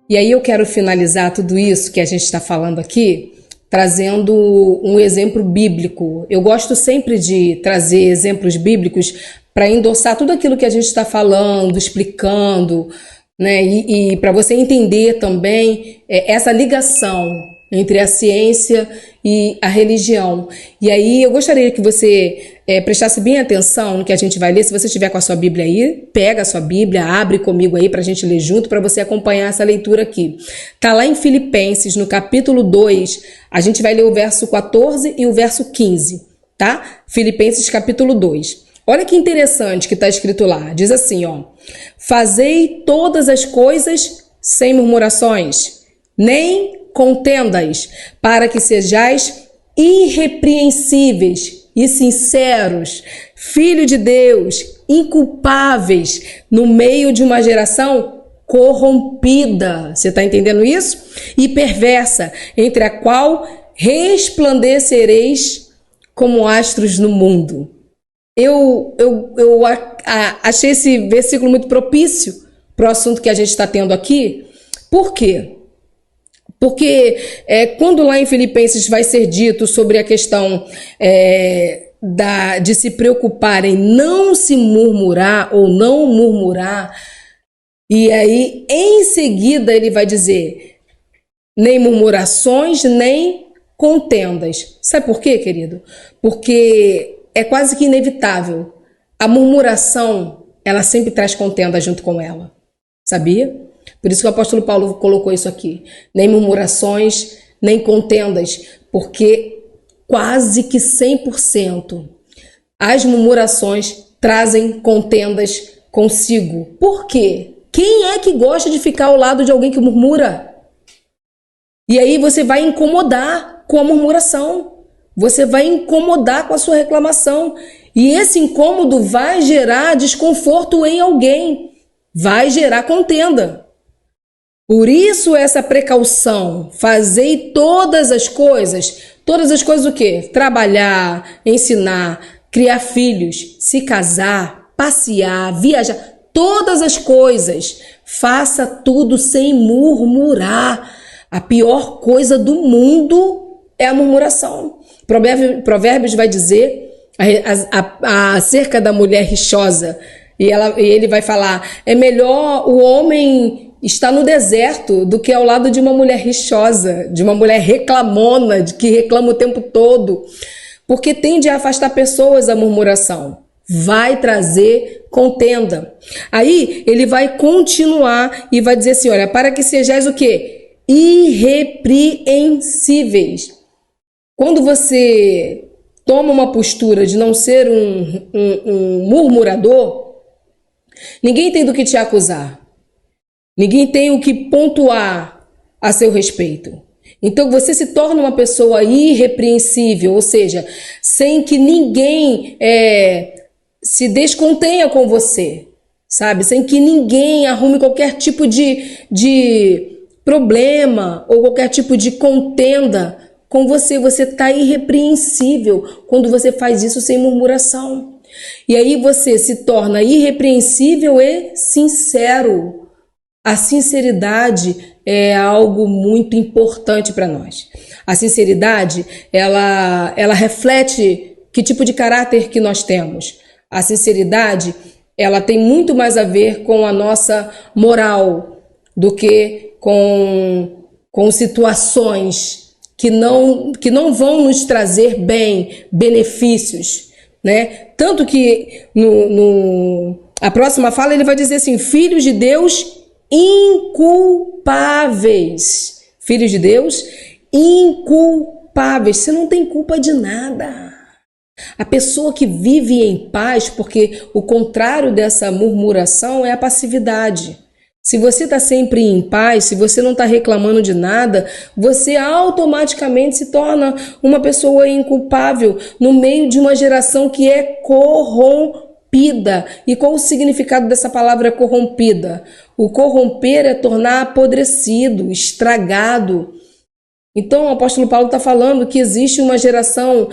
E aí eu quero finalizar tudo isso que a gente está falando aqui, trazendo um exemplo bíblico. Eu gosto sempre de trazer exemplos bíblicos para endossar tudo aquilo que a gente está falando, explicando, né? E para você entender também essa ligação entre a ciência e a religião. E aí eu gostaria que você prestasse bem atenção no que a gente vai ler. Se você estiver com a sua Bíblia aí, pega a sua Bíblia, abre comigo aí para a gente ler junto, para você acompanhar essa leitura aqui. Tá lá em Filipenses, no capítulo 2, a gente vai ler o verso 14 e o verso 15, tá? Filipenses capítulo 2. Olha que interessante que está escrito lá. Diz assim, ó: fazei todas as coisas sem murmurações, nem contendas, para que sejais irrepreensíveis e sinceros, filho de Deus, inculpáveis, no meio de uma geração corrompida. Você está entendendo isso? E perversa, entre a qual resplandecereis como astros no mundo. Eu achei esse versículo muito propício para o assunto que a gente está tendo aqui. Por quê? Porque quando lá em Filipenses vai ser dito sobre a questão de se preocupar em não se murmurar ou não murmurar, e aí em seguida ele vai dizer nem murmurações, nem contendas. Sabe por quê, querido? Porque é quase que inevitável. A murmuração, ela sempre traz contenda junto com ela. Sabia? Por isso que o apóstolo Paulo colocou isso aqui. Nem murmurações, nem contendas, porque quase que 100% as murmurações trazem contendas consigo. Por quê? Quem é que gosta de ficar ao lado de alguém que murmura? E aí você vai incomodar com a murmuração. Você vai incomodar com a sua reclamação. E esse incômodo vai gerar desconforto em alguém. Vai gerar contenda. Por isso essa precaução, fazei todas as coisas o quê? Trabalhar, ensinar, criar filhos, se casar, passear, viajar, todas as coisas, faça tudo sem murmurar. A pior coisa do mundo é a murmuração. Provérbios vai dizer acerca da mulher rixosa, e ele vai falar, é melhor o homem estar no deserto do que ao lado de uma mulher rixosa, de uma mulher reclamona, que reclama o tempo todo, porque tende a afastar pessoas a murmuração, vai trazer contenda. Aí ele vai continuar e vai dizer assim, olha, para que sejais o quê? Irrepreensíveis. Quando você toma uma postura de não ser um murmurador, ninguém tem do que te acusar. Ninguém tem o que pontuar a seu respeito. Então você se torna uma pessoa irrepreensível, ou seja, sem que ninguém se descontenha com você, sabe? Sem que ninguém arrume qualquer tipo de problema ou qualquer tipo de contenda com você. Você está irrepreensível quando você faz isso sem murmuração. E aí você se torna irrepreensível e sincero. A sinceridade é algo muito importante para nós. A sinceridade, ela reflete que tipo de caráter que nós temos. A sinceridade, ela tem muito mais a ver com a nossa moral do que com situações que não vão nos trazer benefícios, né? Tanto que a próxima fala ele vai dizer assim, filhos de Deus inculpáveis. Filhos de Deus inculpáveis. Você não tem culpa de nada. A pessoa que vive em paz, porque o contrário dessa murmuração é a passividade. Se você está sempre em paz, se você não está reclamando de nada, você automaticamente se torna uma pessoa inculpável no meio de uma geração que é corrompida. E qual o significado dessa palavra corrompida? O corromper é tornar apodrecido, estragado. Então o apóstolo Paulo está falando que existe uma geração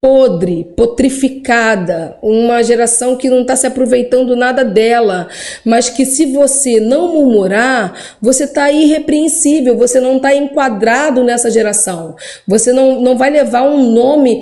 podre, potrificada, uma geração que não está se aproveitando nada dela, mas que se você não murmurar, você está irrepreensível, você não está enquadrado nessa geração, você não vai levar um nome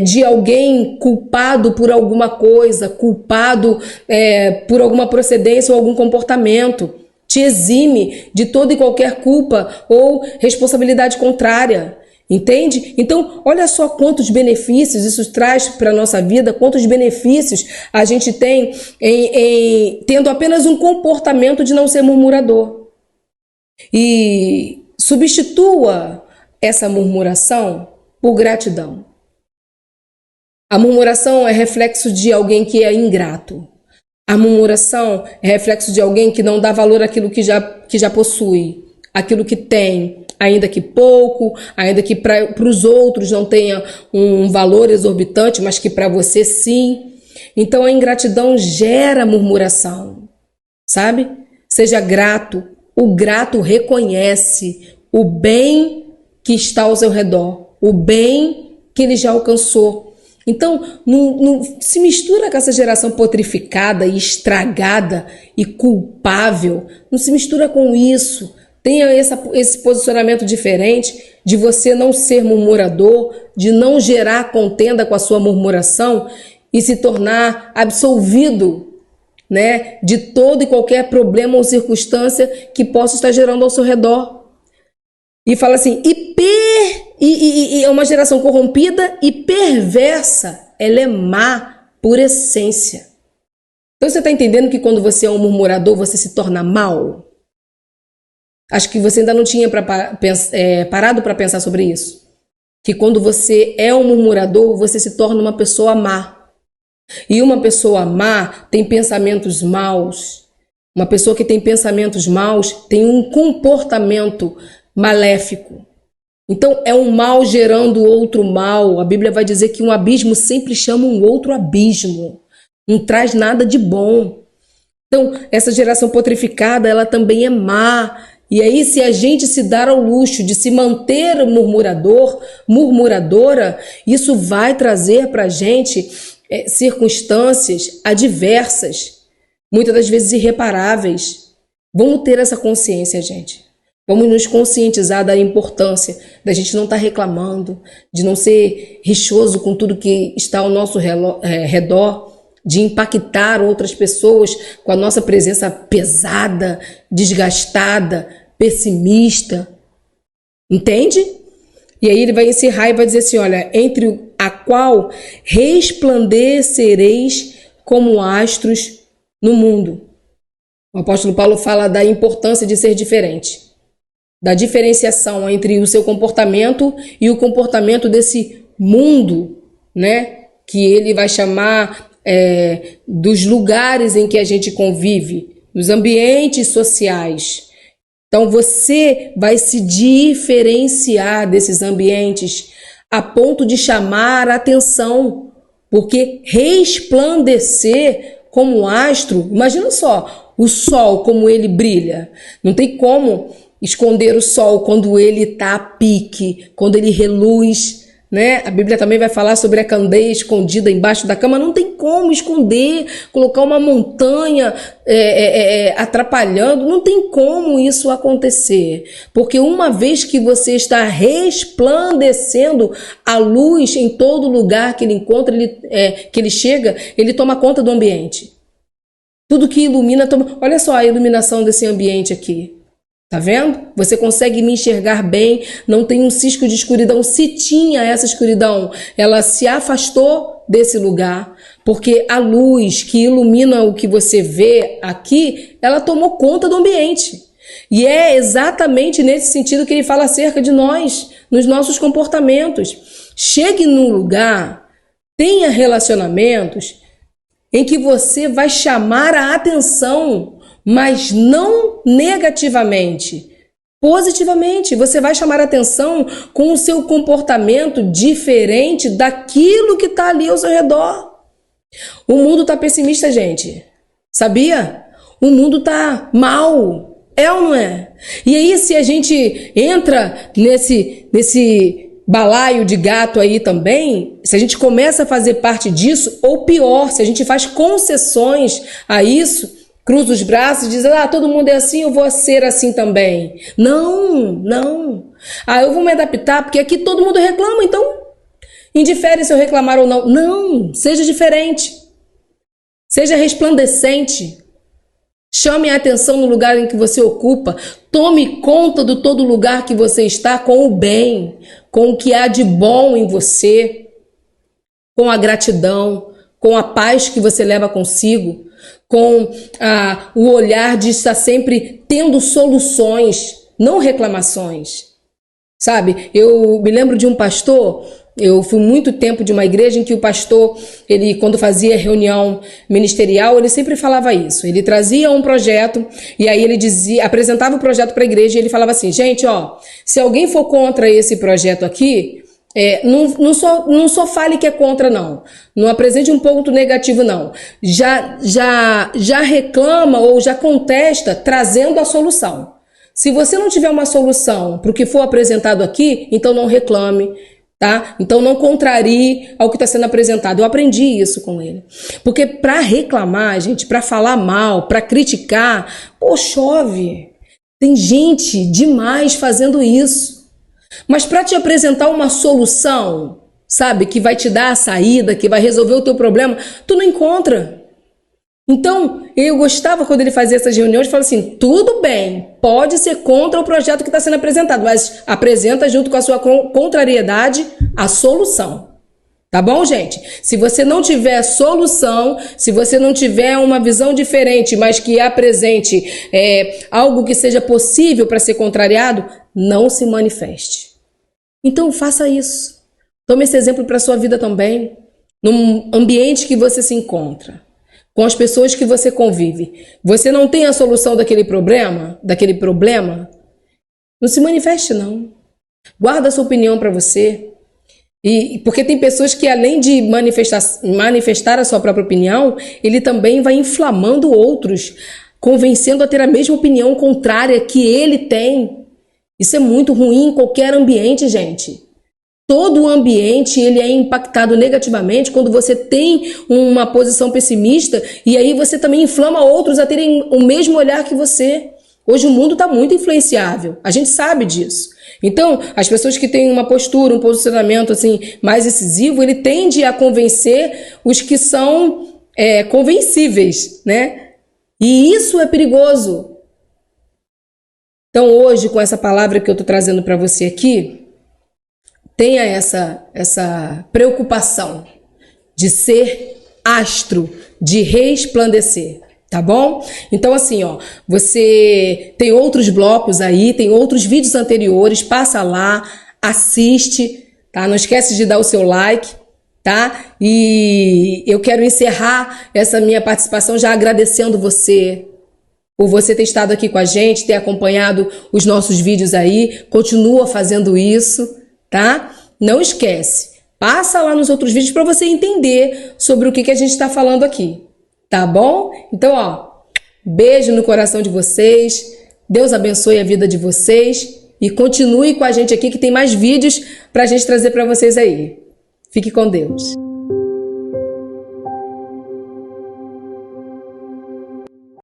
de alguém culpado por alguma coisa, culpado por alguma procedência ou algum comportamento, te exime de toda e qualquer culpa ou responsabilidade contrária. Entende? Então, olha só quantos benefícios isso traz para a nossa vida, quantos benefícios a gente tem tendo apenas um comportamento de não ser murmurador. E substitua essa murmuração por gratidão. A murmuração é reflexo de alguém que é ingrato. A murmuração é reflexo de alguém que não dá valor àquilo que já possui, aquilo que tem, ainda que pouco, ainda que para os outros não tenha um valor exorbitante, mas que para você sim. Então a ingratidão gera murmuração, sabe? Seja grato. O grato reconhece o bem que está ao seu redor, o bem que ele já alcançou. Então, não se mistura com essa geração potrificada e estragada e culpável. Não se mistura com isso. Tenha esse posicionamento diferente de você não ser murmurador, de não gerar contenda com a sua murmuração e se tornar absolvido, né, de todo e qualquer problema ou circunstância que possa estar gerando ao seu redor. E fala assim, e é uma geração corrompida e perversa, ela é má por essência. Então você está entendendo que quando você é um murmurador, você se torna mal? Acho que você ainda não tinha parado para pensar sobre isso. Que quando você é um murmurador, você se torna uma pessoa má. E uma pessoa má tem pensamentos maus. Uma pessoa que tem pensamentos maus tem um comportamento maléfico. Então é um mal gerando outro mal. A Bíblia vai dizer que um abismo sempre chama um outro abismo. Não traz nada de bom. Então essa geração potrificada, ela também é má. E aí, se a gente se dar ao luxo de se manter murmurador, murmuradora, isso vai trazer para a gente circunstâncias adversas, muitas das vezes irreparáveis. Vamos ter essa consciência, gente. Vamos nos conscientizar da importância da gente não estar reclamando, de não ser rixoso com tudo que está ao nosso redor, de impactar outras pessoas com a nossa presença pesada, desgastada, pessimista. Entende? E aí ele vai encerrar e vai dizer assim, olha, entre a qual resplandecereis como astros no mundo. O apóstolo Paulo fala da importância de ser diferente, da diferenciação entre o seu comportamento e o comportamento desse mundo, né? Que ele vai chamar dos lugares em que a gente convive, dos ambientes sociais. Então você vai se diferenciar desses ambientes a ponto de chamar a atenção, porque resplandecer como um astro, imagina só, o sol como ele brilha, não tem como esconder o sol quando ele está a pique, quando ele reluz, né? A Bíblia também vai falar sobre a candeia escondida embaixo da cama. Não tem como esconder, colocar uma montanha atrapalhando. Não tem como isso acontecer. Porque uma vez que você está resplandecendo a luz em todo lugar que ele encontra, que ele chega, ele toma conta do ambiente. Tudo que ilumina, olha só a iluminação desse ambiente aqui. Tá vendo? Você consegue me enxergar bem, não tem um cisco de escuridão. Se tinha essa escuridão, ela se afastou desse lugar, porque a luz que ilumina o que você vê aqui, ela tomou conta do ambiente. E é exatamente nesse sentido que ele fala acerca de nós, nos nossos comportamentos. Chegue num lugar, tenha relacionamentos em que você vai chamar a atenção, mas não negativamente, positivamente. Você vai chamar a atenção com o seu comportamento diferente daquilo que está ali ao seu redor. O mundo está pessimista, gente. Sabia? O mundo está mal. É ou não é? E aí, se a gente entra nesse balaio de gato aí também, se a gente começa a fazer parte disso, ou pior, se a gente faz concessões a isso, cruza os braços e diz, todo mundo é assim, eu vou ser assim também. Não, não. Eu vou me adaptar, porque aqui todo mundo reclama, então indifere se eu reclamar ou não. Não, seja diferente. Seja resplandecente. Chame a atenção no lugar em que você ocupa. Tome conta de todo lugar que você está com o bem, com o que há de bom em você, com a gratidão, com a paz que você leva consigo, com o olhar de estar sempre tendo soluções, não reclamações. Sabe, eu me lembro de um pastor, eu fui muito tempo de uma igreja em que o pastor, ele quando fazia reunião ministerial, ele sempre falava isso. Ele trazia um projeto e aí ele apresentava o projeto para a igreja e ele falava assim, gente, se alguém for contra esse projeto aqui, não só fale que é contra, não. Não apresente um ponto negativo, não. Já reclama ou já contesta trazendo a solução. Se você não tiver uma solução para o que for apresentado aqui, então não reclame, tá? Então não contrarie ao que está sendo apresentado. Eu aprendi isso com ele. Porque para reclamar, gente, para falar mal, para criticar, chove. Tem gente demais fazendo isso. Mas para te apresentar uma solução, sabe, que vai te dar a saída, que vai resolver o teu problema, tu não encontra. Então, eu gostava quando ele fazia essas reuniões, falava assim, tudo bem, pode ser contra o projeto que está sendo apresentado, mas apresenta junto com a sua contrariedade a solução. Tá bom, gente? Se você não tiver solução, se você não tiver uma visão diferente, mas que apresente algo que seja possível para ser contrariado, não se manifeste. Então, faça isso. Tome esse exemplo para a sua vida também, num ambiente que você se encontra. Com as pessoas que você convive. Você não tem a solução daquele problema? Não se manifeste, não. Guarda a sua opinião para você. Porque tem pessoas que, além de manifestar a sua própria opinião, ele também vai inflamando outros, convencendo a ter a mesma opinião contrária que ele tem. Isso é muito ruim em qualquer ambiente, gente. Todo o ambiente ele é impactado negativamente quando você tem uma posição pessimista e aí você também inflama outros a terem o mesmo olhar que você. Hoje o mundo está muito influenciável, a gente sabe disso. Então, as pessoas que têm uma postura, um posicionamento assim mais decisivo, ele tende a convencer os que são convencíveis, né? E isso é perigoso. Então, hoje, com essa palavra que eu estou trazendo para você aqui, tenha essa preocupação de ser astro, de resplandecer, tá bom? Então assim, você tem outros blocos aí, tem outros vídeos anteriores, passa lá, assiste, tá? Não esquece de dar o seu like, tá? E eu quero encerrar essa minha participação já agradecendo você, por você ter estado aqui com a gente, ter acompanhado os nossos vídeos aí, continua fazendo isso, tá? Não esquece, passa lá nos outros vídeos para você entender sobre o que a gente está falando aqui, tá bom? Então, beijo no coração de vocês, Deus abençoe a vida de vocês e continue com a gente aqui que tem mais vídeos para a gente trazer para vocês aí. Fique com Deus.